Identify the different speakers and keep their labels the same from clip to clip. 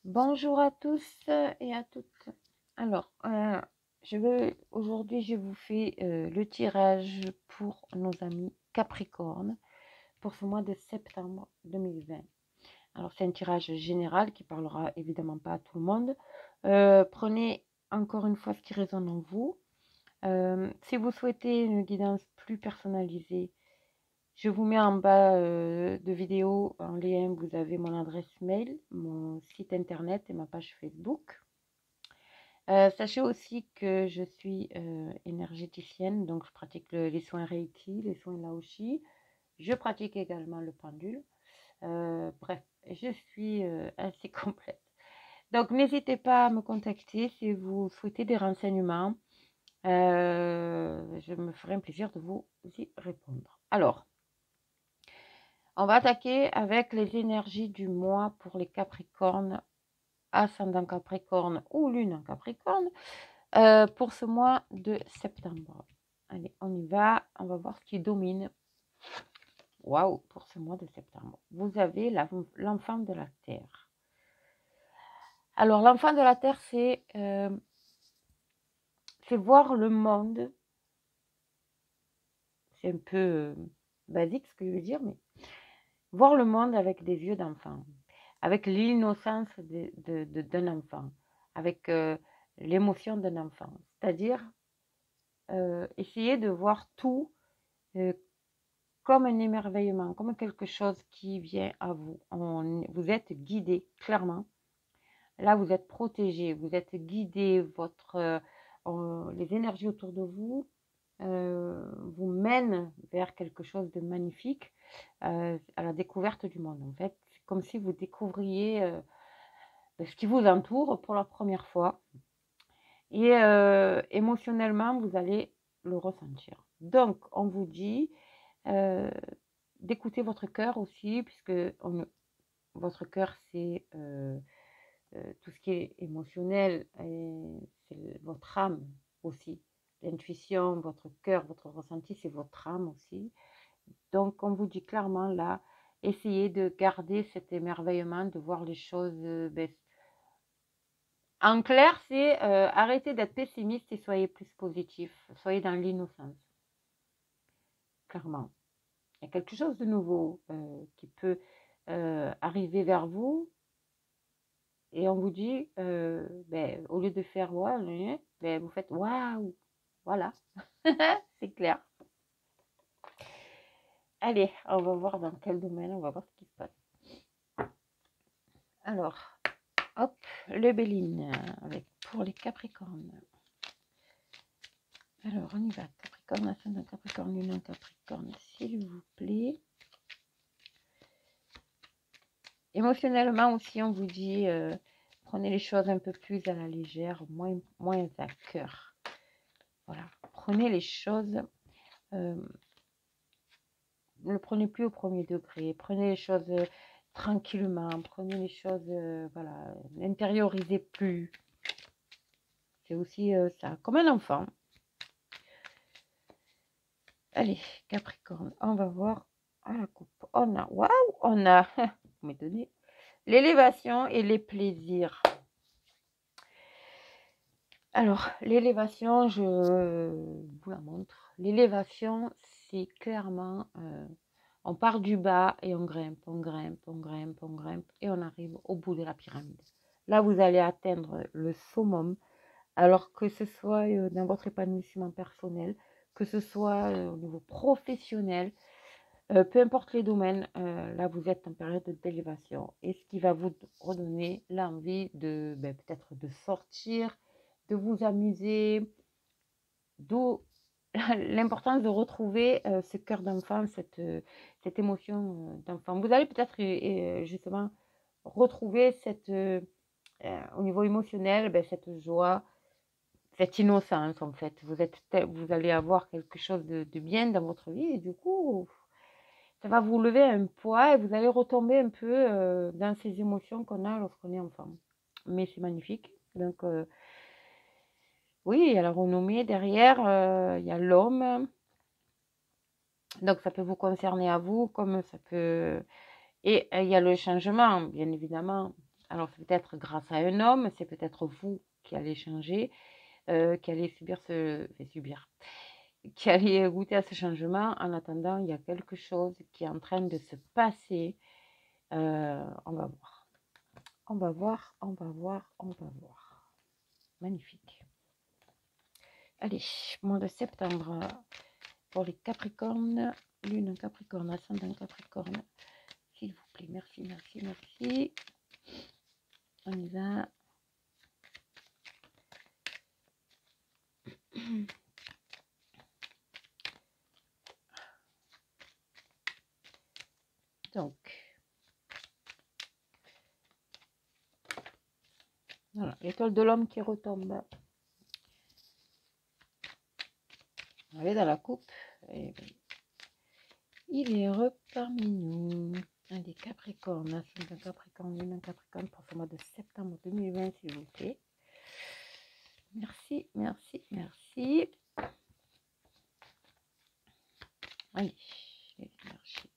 Speaker 1: Bonjour à tous et à toutes. Alors, aujourd'hui, je vous fais le tirage pour nos amis Capricorne pour ce mois de septembre 2020. Alors, c'est un tirage général qui parlera évidemment pas à tout le monde. Prenez encore une fois ce qui résonne en vous. Si vous souhaitez une guidance plus personnalisée, je vous mets en bas de vidéo en lien, vous avez mon adresse mail, mon site internet et ma page Facebook. Sachez aussi que je suis énergéticienne, donc je pratique les soins Reiki, les soins Laoshi. Je pratique également le pendule. Bref, je suis assez complète. Donc n'hésitez pas à me contacter si vous souhaitez des renseignements. Je me ferai un plaisir de vous y répondre. Alors, on va attaquer avec les énergies du mois pour les Capricornes, ascendant Capricorne ou lune en Capricorne, pour ce mois de septembre. Allez, on y va. On va voir ce qui domine. Waouh, pour ce mois de septembre. Vous avez l'enfant de la Terre. Alors, l'enfant de la Terre, c'est voir le monde. C'est un peu basique ce que je veux dire, mais voir le monde avec des yeux d'enfant, avec l'innocence d'un enfant, avec l'émotion d'un enfant. C'est-à-dire essayer de voir tout comme un émerveillement, comme quelque chose qui vient à vous. Vous êtes guidé, clairement. Là, vous êtes protégé, vous êtes guidé, les énergies autour de vous vous mènent vers quelque chose de magnifique, à la découverte du monde. En fait, c'est comme si vous découvriez ce qui vous entoure pour la première fois. Et émotionnellement, vous allez le ressentir. Donc, on vous dit d'écouter votre cœur aussi, puisque votre cœur, c'est tout ce qui est émotionnel, c'est votre âme aussi. L'intuition, votre cœur, votre ressenti, c'est votre âme aussi. Donc, on vous dit clairement là, essayez de garder cet émerveillement, de voir les choses. En clair, c'est arrêtez d'être pessimiste et soyez plus positif. Soyez dans l'innocence. Clairement. Il y a quelque chose de nouveau qui peut arriver vers vous. Et on vous dit, au lieu de faire ouais, vous faites waouh. Voilà. C'est clair. Allez, on va voir dans quel domaine, on va voir ce qui se passe. Alors, hop, le Béline pour les Capricornes. Alors, on y va. Capricorne, ascendant Capricorne, lune en Capricorne, s'il vous plaît. Émotionnellement aussi, on vous dit, prenez les choses un peu plus à la légère, moins à cœur. Voilà, prenez les choses, ne le prenez plus au premier degré, prenez les choses tranquillement, prenez les choses, voilà, n'intériorisez plus. C'est aussi ça, comme un enfant. Allez, Capricorne, on va voir à la coupe. On a, vous m'étonnez, l'élévation et les plaisirs. Alors, l'élévation, je vous la montre. L'élévation, c'est clairement, on part du bas et on grimpe, on grimpe, on grimpe, on grimpe et on arrive au bout de la pyramide. Là, vous allez atteindre le summum, alors que ce soit dans votre épanouissement personnel, que ce soit au niveau professionnel, peu importe les domaines, là, vous êtes en période d'élévation. Et ce qui va vous redonner l'envie de peut-être de sortir, de vous amuser, d'où l'importance de retrouver ce cœur d'enfant, cette émotion d'enfant. Vous allez peut-être justement retrouver au niveau émotionnel, cette joie, cette innocence en fait. Vous allez avoir quelque chose de bien dans votre vie et du coup, ça va vous lever un poids et vous allez retomber un peu dans ces émotions qu'on a lorsqu'on est enfant. Mais c'est magnifique. Donc, oui, il y a la renommée derrière, il y a l'homme. Donc, ça peut vous concerner à vous, comme ça peut... Et il y a le changement, bien évidemment. Alors, c'est peut-être grâce à un homme, c'est peut-être vous qui allez changer, qui allez qui allez goûter à ce changement. En attendant, il y a quelque chose qui est en train de se passer. On va voir. On va voir, on va voir, on va voir. Magnifique. Allez, mois de septembre pour les Capricornes. Lune en Capricorne, ascendant Capricorne. S'il vous plaît, merci, merci, merci. On y va. Donc, voilà, l'étoile de l'homme qui retombe. On est dans la coupe. Et il est heureux parmi nous. Allez, Capricorne, ascendant Capricorne, lune en Capricorne pour ce mois de septembre 2020, s'il vous plaît. Merci, merci, merci. Allez, les énergies.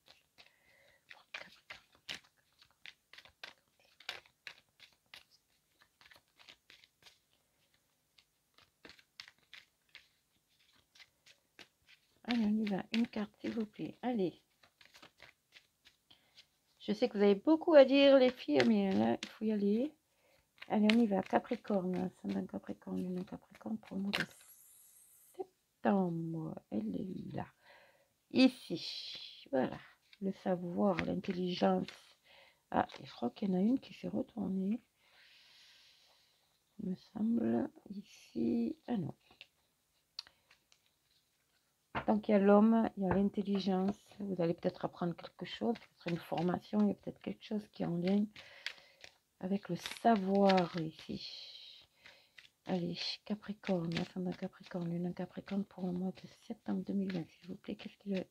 Speaker 1: Allez, on y va. Une carte, s'il vous plaît. Allez. Je sais que vous avez beaucoup à dire, les filles, mais là, il faut y aller. Allez, on y va. Capricorne, ascendant Capricorne, lune Capricorne pour le mois de septembre. Elle est là. Ici. Voilà. Le savoir, l'intelligence. Ah, je crois qu'il y en a une qui s'est retournée. Il me semble. Ici. Ah non. Donc, il y a l'homme, il y a l'intelligence. Vous allez peut-être apprendre quelque chose, peut-être une formation, il y a peut-être quelque chose qui est en lien avec le savoir ici. Allez, Capricorne, ascendant Capricorne, lune en Capricorne pour le mois de septembre 2020, s'il vous plaît. Qu'est-ce qu'il y a?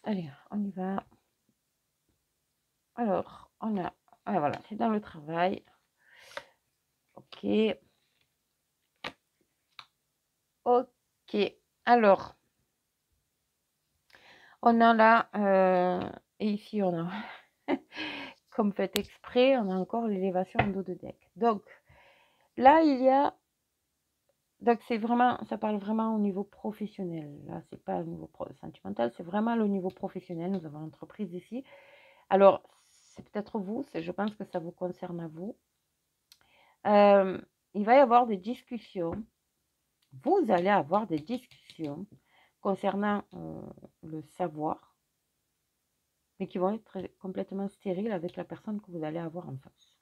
Speaker 1: Allez, on y va. Alors, on a... Ah, voilà, c'est dans le travail. Ok. Ok. Alors, on a là... et ici, on a... Comme fait exprès, on a encore l'élévation en dos de deck. Donc, là, il y a... Donc, c'est vraiment... Ça parle vraiment au niveau professionnel. Là, c'est pas au niveau sentimental, c'est vraiment le niveau professionnel. Nous avons l'entreprise ici. Alors, c'est peut-être vous, je pense que ça vous concerne à vous. Il va y avoir des discussions. Vous allez avoir des discussions concernant le savoir, mais qui vont être complètement stériles avec la personne que vous allez avoir en face.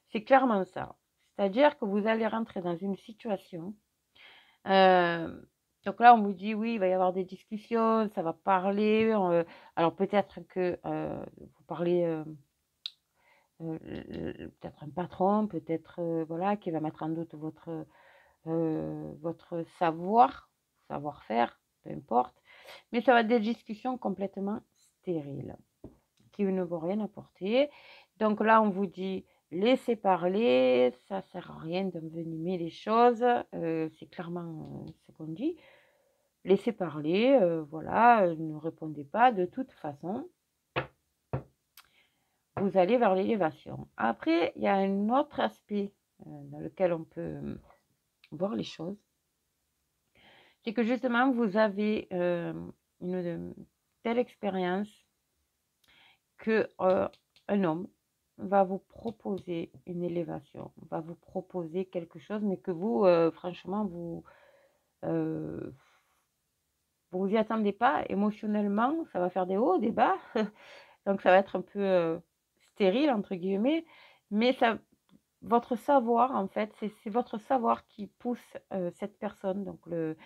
Speaker 1: C'est clairement ça. C'est-à-dire que vous allez rentrer dans une situation. Donc là, on vous dit, oui, il va y avoir des discussions, ça va parler. Alors peut-être que vous parlez... peut-être un patron, peut-être voilà, qui va mettre en doute votre savoir-faire, peu importe. Mais ça va être des discussions complètement stériles, qui ne vont rien apporter. Donc là, on vous dit, laissez parler, ça sert à rien d'envenimer les choses, c'est clairement ce qu'on dit. Laissez parler, voilà, ne répondez pas de toute façon. Vous allez vers l'élévation. Après, il y a un autre aspect dans lequel on peut voir les choses. C'est que justement, vous avez une telle expérience que un homme va vous proposer une élévation, va vous proposer quelque chose, mais que vous, franchement, vous vous y attendez pas émotionnellement, ça va faire des hauts, des bas, donc ça va être un peu stérile, entre guillemets, mais ça, votre savoir, en fait, c'est votre savoir qui pousse cette personne, donc le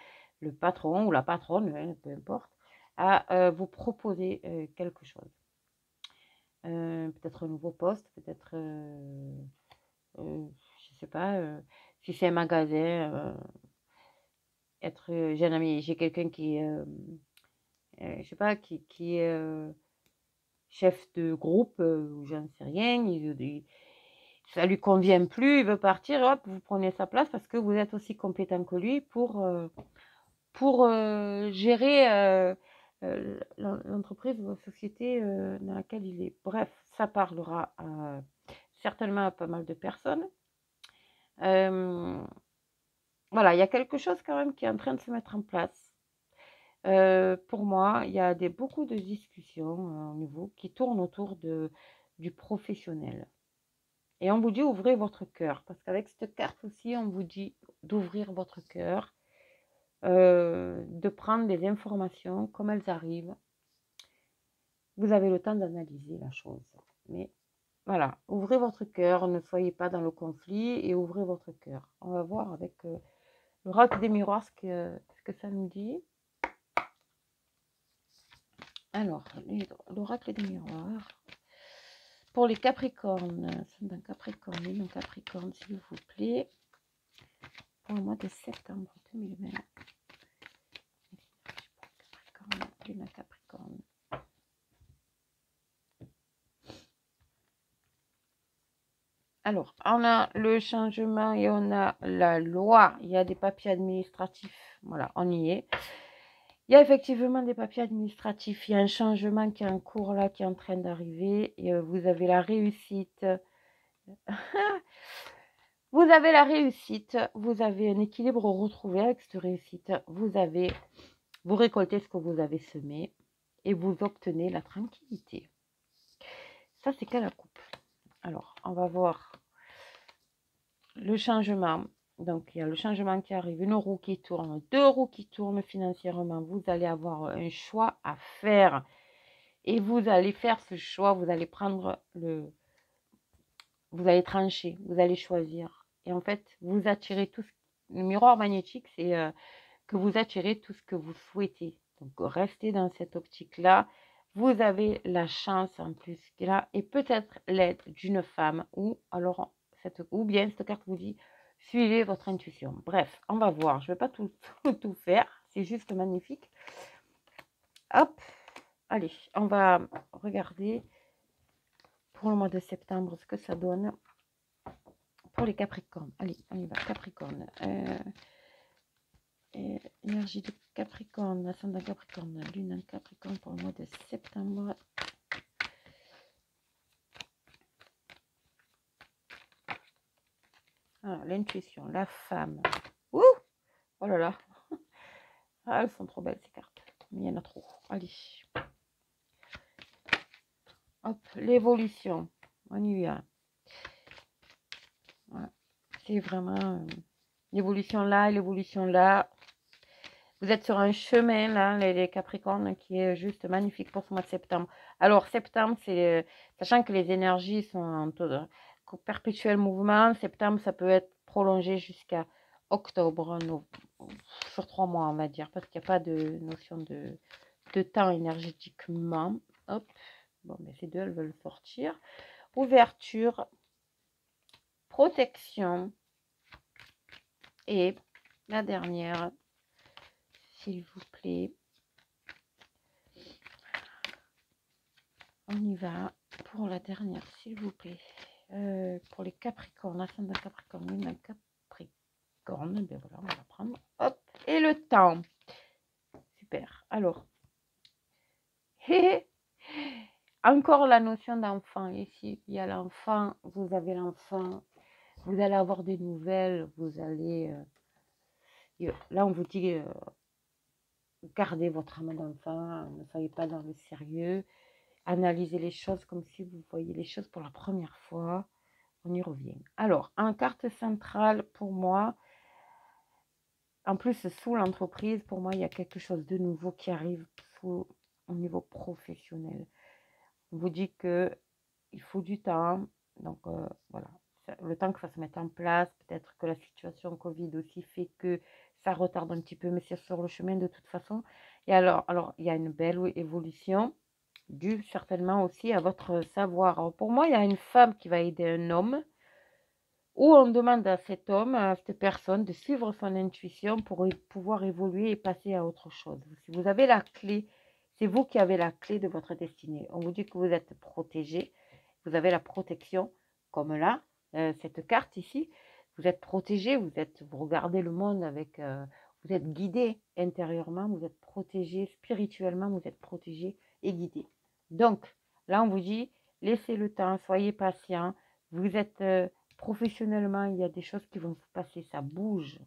Speaker 1: patron ou la patronne, peu importe, à vous proposer quelque chose. Peut-être un nouveau poste, peut-être, je sais pas, si c'est un magasin, j'ai un ami, j'ai quelqu'un qui est, je sais pas, qui est chef de groupe, ou j'en sais rien, ça lui convient plus, il veut partir, hop, vous prenez sa place parce que vous êtes aussi compétent que lui pour gérer l'entreprise ou la société dans laquelle il est. Bref, ça parlera certainement à pas mal de personnes. Voilà, il y a quelque chose quand même qui est en train de se mettre en place. Pour moi, il y a beaucoup de discussions au niveau qui tournent autour du professionnel. Et on vous dit ouvrez votre cœur, parce qu'avec cette carte aussi, on vous dit d'ouvrir votre cœur, de prendre des informations comme elles arrivent. Vous avez le temps d'analyser la chose. Mais voilà, ouvrez votre cœur, ne soyez pas dans le conflit et ouvrez votre cœur. On va voir avec l'oracle des miroirs ce que ça nous dit. Alors, l'oracle des miroirs. Pour les Capricornes, c'est un Capricorne, un Capricorne, s'il vous plaît. Pour le mois de septembre 2020. Capricorne, lune à Capricorne. Alors, on a le changement et on a la loi. Il y a des papiers administratifs. Voilà, on y est. Il y a effectivement des papiers administratifs. Il y a un changement qui est en cours là, qui est en train d'arriver. Et vous avez la réussite. Vous avez la réussite. Vous avez un équilibre retrouvé avec cette réussite. Vous récoltez ce que vous avez semé. Et vous obtenez la tranquillité. Ça, c'est qu'à la coupe. Alors, on va voir le changement. Donc, il y a le changement qui arrive, une roue qui tourne, deux roues qui tournent financièrement. Vous allez avoir un choix à faire. Et vous allez faire ce choix, vous allez prendre vous allez trancher, vous allez choisir. Et en fait, vous attirez tout le miroir magnétique, c'est que vous attirez tout ce que vous souhaitez. Donc, restez dans cette optique-là. Vous avez la chance en plus qu'il a et peut-être l'aide d'une femme ou alors ou bien cette carte vous dit suivez votre intuition. Bref, on va voir. Je ne vais pas tout faire. C'est juste magnifique. Hop. Allez, on va regarder pour le mois de septembre ce que ça donne pour les Capricornes. Allez, on y va. Capricorne. Énergie de Capricorne, ascendant Capricorne, lune en Capricorne pour le mois de septembre. Ah, l'intuition, la femme. Ouh, oh là là. Ah, elles sont trop belles ces cartes. Mais il y en a trop. Allez. Hop, l'évolution. On y va. Voilà. C'est vraiment l'évolution là, l'évolution là. Vous êtes sur un chemin là, les Capricornes, qui est juste magnifique pour ce mois de septembre. Alors, septembre, c'est sachant que les énergies sont en perpétuel mouvement. Septembre, ça peut être prolongé jusqu'à octobre, sur 3 mois, on va dire, parce qu'il n'y a pas de notion de temps énergétiquement. Hop, bon, mais ces deux, elles veulent sortir. Ouverture, protection et la dernière, s'il vous plaît. On y va pour la dernière, s'il vous plaît. Pour les Capricornes, ascendant Capricorne, lune Capricorne. Ben voilà, on va prendre. Hop, et le temps. Super. Alors, encore la notion d'enfant ici. Il y a l'enfant, vous avez l'enfant, vous allez avoir des nouvelles, vous allez. Là, on vous dit gardez votre âme d'enfant, ne soyez pas dans le sérieux. Analysez les choses comme si vous voyez les choses pour la première fois. On y revient. Alors, en carte centrale, pour moi, en plus, sous l'entreprise, pour moi, il y a quelque chose de nouveau qui arrive au niveau professionnel. On vous dit qu'il faut du temps. Donc, voilà. Le temps que ça se mette en place. Peut-être que la situation Covid aussi fait que ça retarde un petit peu, mais c'est sur le chemin de toute façon. Et alors, il y a une belle évolution due certainement aussi à votre savoir. Alors, pour moi, il y a une femme qui va aider un homme, où on demande à cet homme, à cette personne, de suivre son intuition pour pouvoir évoluer et passer à autre chose. Si vous avez la clé, c'est vous qui avez la clé de votre destinée. On vous dit que vous êtes protégé, vous avez la protection, comme là, cette carte ici. Vous êtes protégé, vous regardez le monde avec, Vous êtes guidé intérieurement, vous êtes protégé spirituellement, vous êtes protégé et guidé. Donc, là, on vous dit, laissez le temps, soyez patient. Vous êtes professionnellement, il y a des choses qui vont se passer, ça bouge.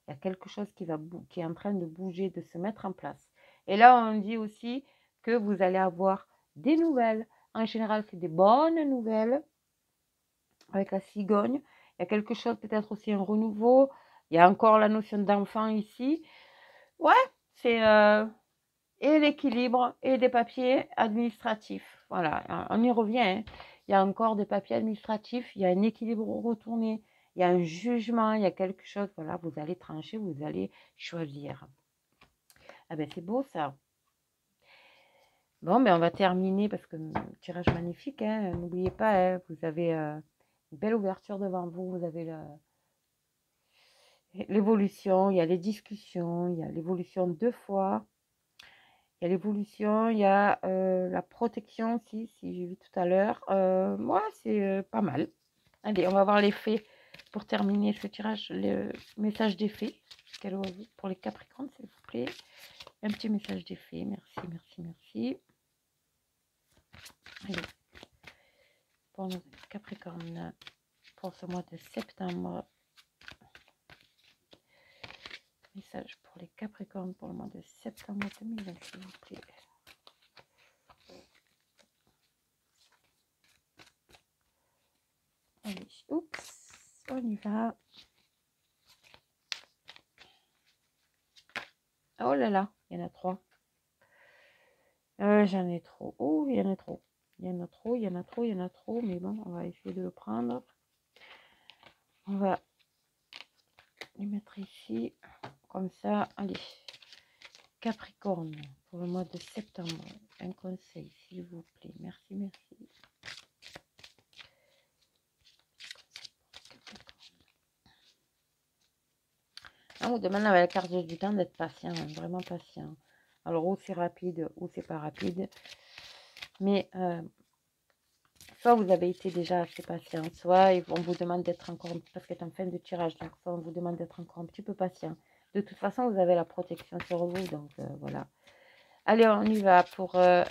Speaker 1: Il y a quelque chose qui est en train de bouger, de se mettre en place. Et là, on dit aussi que vous allez avoir des nouvelles. En général, c'est des bonnes nouvelles avec la cigogne. Il y a quelque chose, peut-être aussi un renouveau. Il y a encore la notion d'enfant ici. Ouais, c'est et l'équilibre et des papiers administratifs. Voilà, on y revient. Hein. Il y a encore des papiers administratifs, il y a un équilibre retourné, il y a un jugement, il y a quelque chose. Voilà, vous allez trancher, vous allez choisir. Ah ben c'est beau ça. Bon, ben on va terminer parce que tirage magnifique. Hein. N'oubliez pas, hein, vous avez une belle ouverture devant vous. Vous avez l'évolution, il y a les discussions, il y a l'évolution 2 fois. Il y a l'évolution, il y a la protection aussi, si j'ai vu tout à l'heure. Moi, c'est pas mal. Allez, on va voir les faits pour terminer ce tirage, le message des faits. Pour les Capricornes, s'il vous plaît. Un petit message des faits. Merci, merci, merci. Allez. Pour nos Capricornes, pour ce mois de septembre. Message pour les Capricornes pour le mois de septembre 2020, s'il vous plaît. Allez, oups, on y va. Oh là là, il y en a 3. J'en ai trop. Oh, il y en a trop. Il y en a trop, il y en a trop, il y en a trop. Mais bon, on va essayer de le prendre. On va les mettre ici. Comme ça. Allez. Capricorne, pour le mois de septembre. Un conseil, s'il vous plaît. Merci, merci. On vous demande avec la carte du temps d'être patient, hein, vraiment patient. Alors, ou c'est rapide, ou c'est pas rapide. Mais soit vous avez été déjà assez patient, soit on vous demande d'être encore, parce qu'elle est en fin de tirage, donc soit on vous demande d'être encore un petit peu patient. De toute façon, vous avez la protection sur vous, donc voilà. Allez, on y va pour un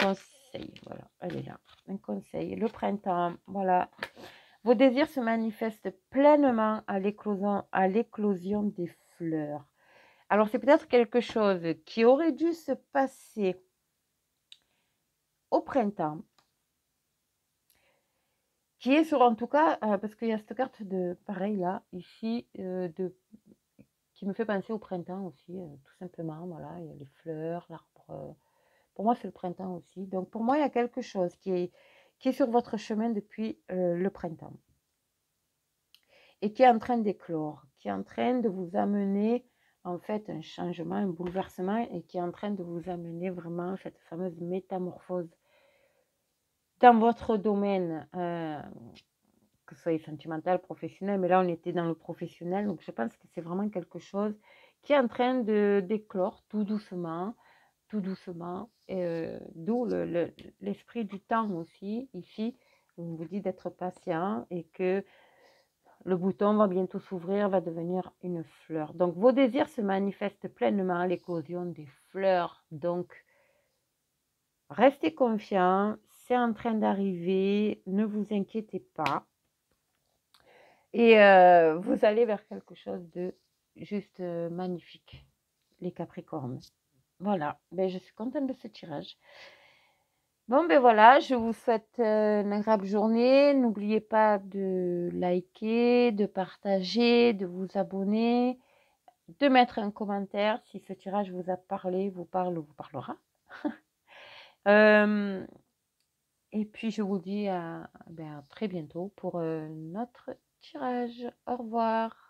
Speaker 1: conseil. Voilà, elle est là. Un conseil. Le printemps, voilà. Vos désirs se manifestent pleinement à l'éclosion des fleurs. Alors, c'est peut-être quelque chose qui aurait dû se passer au printemps, qui est sur, en tout cas, parce qu'il y a cette carte de, pareil là, ici, qui me fait penser au printemps aussi, tout simplement, voilà, il y a les fleurs, l'arbre, pour moi c'est le printemps aussi, donc pour moi il y a quelque chose qui est sur votre chemin depuis le printemps, et qui est en train d'éclore, qui est en train de vous amener, en fait, un changement, un bouleversement, et qui est en train de vous amener vraiment cette fameuse métamorphose dans votre domaine, que ce soit sentimental, professionnel, mais là on était dans le professionnel, donc je pense que c'est vraiment quelque chose qui est en train d'éclore tout doucement, d'où l'esprit du temps aussi, ici, on vous dit d'être patient et que le bouton va bientôt s'ouvrir, va devenir une fleur. Donc vos désirs se manifestent pleinement à l'éclosion des fleurs, donc restez confiants, c'est en train d'arriver, ne vous inquiétez pas. Et vous allez vers quelque chose de juste magnifique, les Capricornes. Voilà, ben, je suis contente de ce tirage. Bon, ben voilà, je vous souhaite une agréable journée. N'oubliez pas de liker, de partager, de vous abonner, de mettre un commentaire si ce tirage vous a parlé, vous parle ou vous parlera. Et puis, je vous dis ben, à très bientôt pour notre tirage. Au revoir.